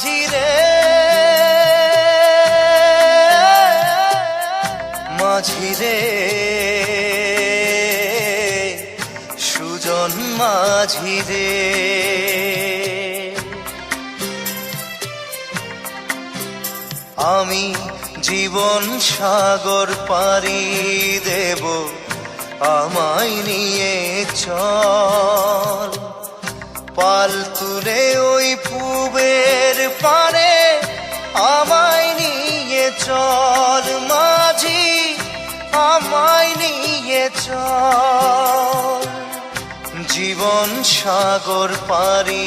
মাঝি রে মাঝি রে সুজন মাঝি রে আমি জীবন সাগর পাড়ি দেব আমায় নিয়ে চল পাল তুলে ওই পূবের পারে আমায় নিয়ে চল মাঝি আমায় নিয়ে চল জীবন সাগর পাড়ি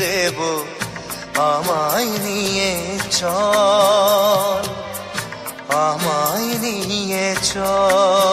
দেব আমায় নিয়ে চল আমায় নিয়ে চল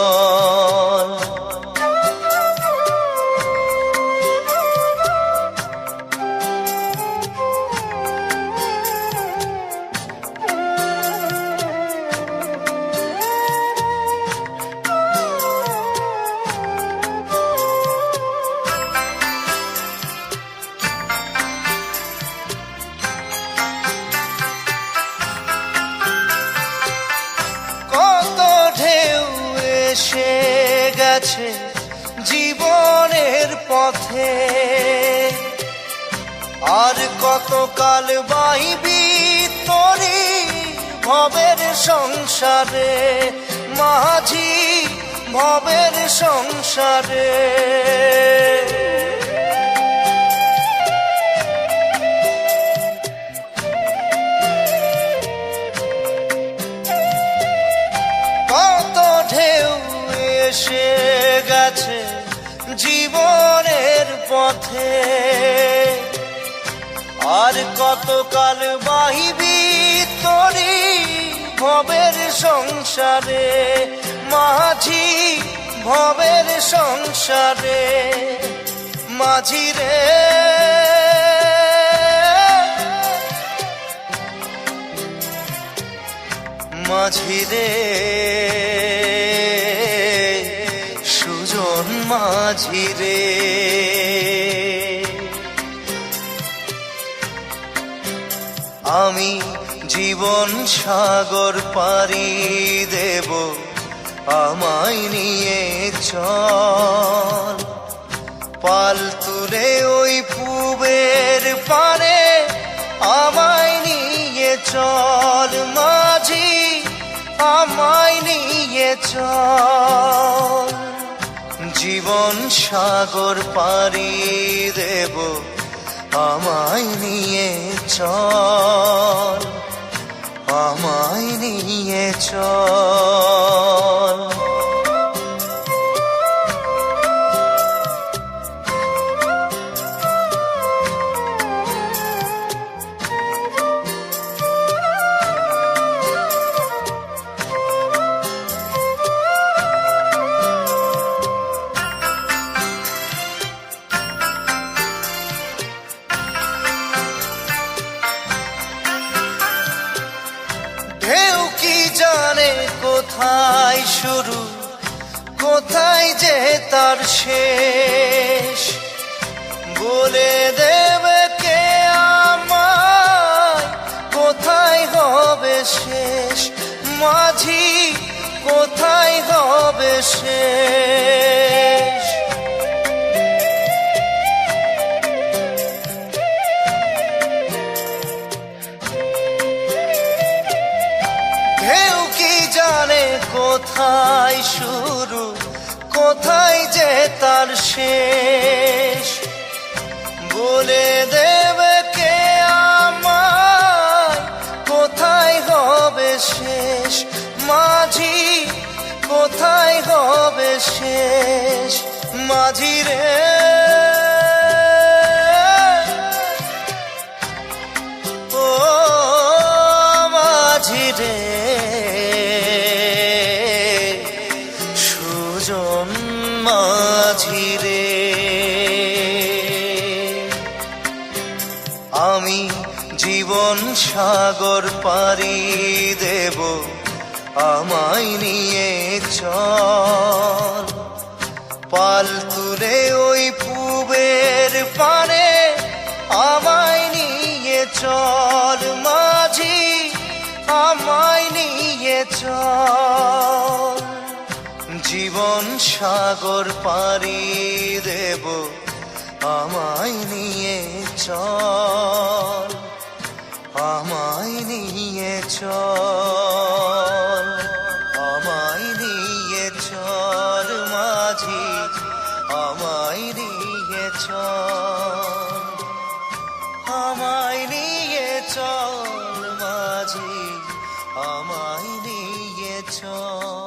এসে গেছে জীবনের পথে আর কতকাল বাইবি তোরি ভবের সংসারে মাঝি ভবের সংসারে এসে গেছে জীবনের পথে আর কতকাল বাহিবি তোরি ভবের সংসারে মাঝি ভবের সংসারে মাঝি রে মাঝি রে মাঝি রে আমি জীবন সাগর পাড়ি দেব আমায় নিয়ে চল পাল তুলে ওই পূবের পারে আমায় নিয়ে চল মাঝি আমায় নিয়ে চল জীবন সাগর পাড়ি দেব আমায় নিয়ে চল আমায় নিয়ে চল জানে কোথায় শুরু কোথায় যে তার শেষ বলে দেবে কে আমায় কোথায় হবে শেষ মাঝি কোথায় হবে শেষ কোথায় শুরু কোথায় যে তার শেষ বলে দেবে কে আমায় কোথায় হবে শেষ মাঝি কোথায় হবে শেষ মাঝি রে ও মাঝি রে মাঝি রে আমি জীবন সাগর পাড়ি দেব আমায় নিয়ে চল পাল তুলে ওই পূবের পারে আমায় নিয়ে চল মাঝি, আমায় নিয়ে চল। জীবন সাগর পাড়ি দেব, আমায় নিয়ে চল, আমায় নিয়ে চল, আমায় নিয়ে চল মাঝি, আমায় নিয়ে চল, আমায় নিয়ে চল মাঝি, আমায় নিয়ে চল।